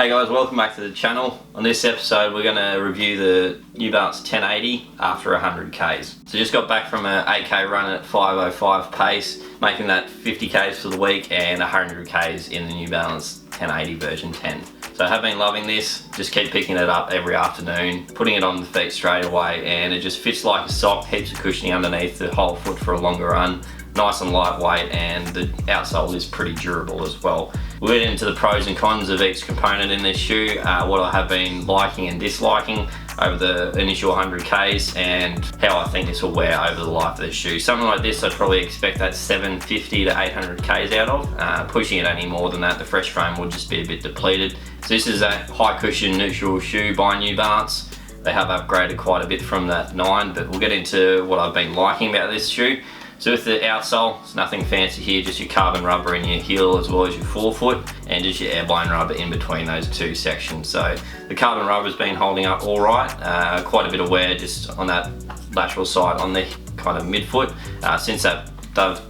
Hey guys, welcome back to the channel. On this episode we're going to review the New Balance 1080 after 100 Ks. So just got back from an 8K run at 5:05 pace, making that 50 Ks for the week and 100 Ks in the New Balance 1080 version 10. So I have been loving this, just keep picking it up every afternoon, putting it on the feet straight away, and it just fits like a sock, heaps of cushioning underneath the whole foot for a longer run. Nice and lightweight, and the outsole is pretty durable as well. We'll get into the pros and cons of each component in this shoe, what I have been liking and disliking over the initial 100 Ks, and how I think this will wear over the life of the shoe. Something like this I'd probably expect that 750 to 800 Ks out of. Pushing it any more than that, the fresh foam will just be a bit depleted. So this is a high cushion neutral shoe by New Balance. They have upgraded quite a bit from that 9, but we'll get into what I've been liking about this shoe. So with the outsole, it's nothing fancy here, just your carbon rubber in your heel as well as your forefoot, and just your air-blown rubber in between those two sections. So the carbon rubber's been holding up all right, quite a bit of wear just on that lateral side on the kind of midfoot. Since that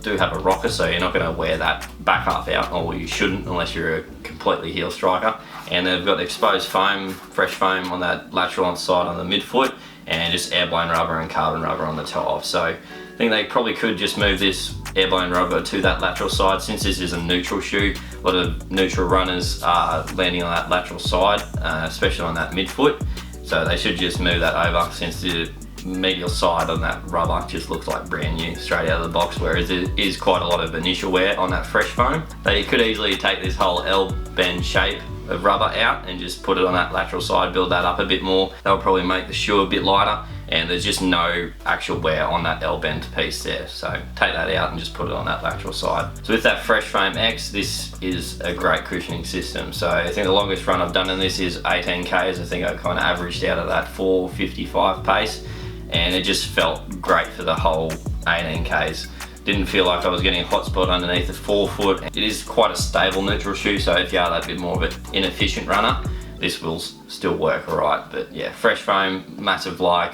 do have a rocker, so you're not going to wear that back half out, or you shouldn't unless you're a completely heel striker. And they've got the exposed foam, fresh foam on that lateral side on the midfoot, and just air-blown rubber and carbon rubber on the toe. So I think they probably could just move this air-blown rubber to that lateral side. Since this is a neutral shoe, a lot of neutral runners are landing on that lateral side, especially on that midfoot. So they should just move that over, since the medial side on that rubber just looks like brand new straight out of the box, whereas it is quite a lot of initial wear on that fresh foam. They could easily take this whole L-bend shape of rubber out and just put it on that lateral side, build that up a bit more. That would probably make the shoe a bit lighter, and there's just no actual wear on that L-bend piece there. So take that out and just put it on that lateral side. So with that Fresh Foam X, this is a great cushioning system. So I think the longest run I've done in this is 18 Ks. I think I kind of averaged out of that 4:55 pace, and it just felt great for the whole 18 Ks. Didn't feel like I was getting a hot spot underneath the forefoot. It is quite a stable neutral shoe, so if you are that bit more of an inefficient runner, this will still work alright. But yeah, fresh foam, massive like.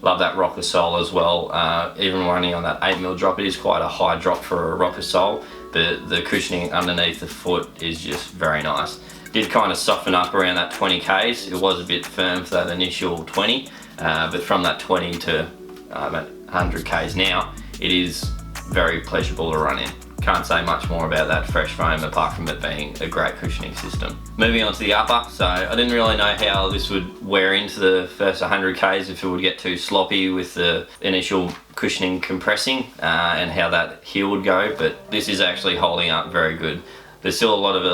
Love that rocker sole as well. Even running on that 8mm drop, it is quite a high drop for a rocker sole, but the cushioning underneath the foot is just very nice. Did kind of soften up around that 20 Ks. It was a bit firm for that initial 20, but from that 20 to about 100 Ks now, it is very pleasurable to run in. Can't say much more about that fresh foam apart from it being a great cushioning system. Moving on to the upper, so I didn't really know how this would wear into the first 100 Ks, if it would get too sloppy with the initial cushioning compressing, and how that heel would go, but this is actually holding up very good. There's still a lot of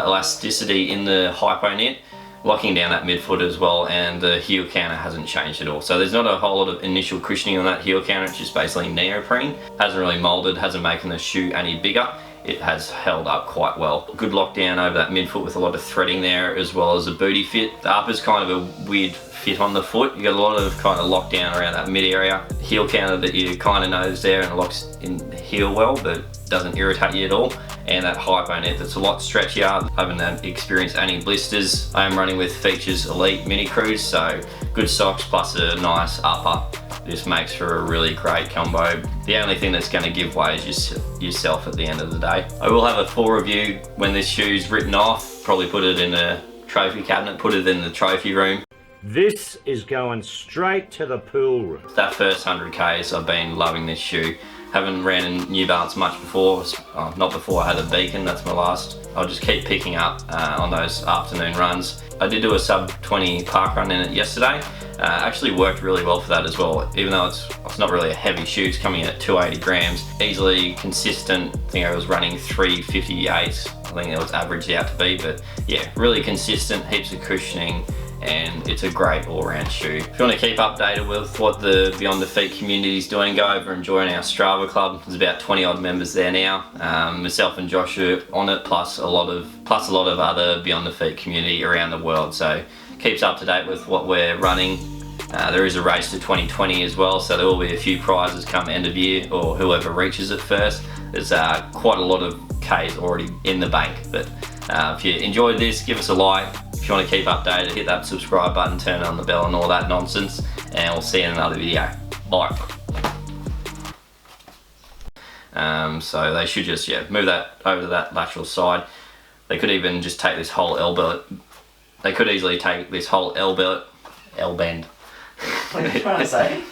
elasticity in the hypo knit, locking down that midfoot as well, and the heel counter hasn't changed at all. So there's not a whole lot of initial cushioning on that heel counter, it's just basically neoprene. Hasn't really molded, hasn't making the shoe any bigger. It has held up quite well. Good lockdown over that midfoot with a lot of threading there, as well as a booty fit. The upper's kind of a weird fit on the foot. You got a lot of kind of lockdown around that mid area. Heel counter that you kind of know is there and it locks in the heel well, but doesn't irritate you at all. And that hypo knit that's a lot stretchier. I haven't experienced any blisters. I am running with Features Elite Mini Cruise, so good socks plus a nice upper. This makes for a really great combo. The only thing that's going to give way is just yourself at the end of the day. I will have a full review when this shoe's written off. Probably put it in a trophy cabinet, put it in the trophy room. This is going straight to the pool room. That first 100 Ks, I've been loving this shoe. Haven't ran in New Balance much before, not before I had a Beacon, that's my last. I'll just keep picking up on those afternoon runs. I did do a sub 20 park run in it yesterday. Actually worked really well for that as well, even though it's not really a heavy shoe. It's coming in at 280 grams. Easily consistent. I think I was running 358. I think it was averaged out to be, but yeah, really consistent, heaps of cushioning, and it's a great all-round shoe. If you want to keep updated with what the Beyond the Feet community is doing, go over and join our Strava club. There's about 20 odd members there now. Myself and Josh are on it, plus a lot of other Beyond the Feet community around the world. So keeps up to date with what we're running. There is a race to 2020 as well, so there will be a few prizes come end of year, or whoever reaches it first. There's quite a lot of Ks already in the bank, but if you enjoyed this, give us a like. If you want to keep updated, hit that subscribe button, turn on the bell and all that nonsense, and we'll see you in another video. Bye. So they should just move that over to that lateral side. They could even just take this whole They could easily take this whole L bend. What are you trying to say?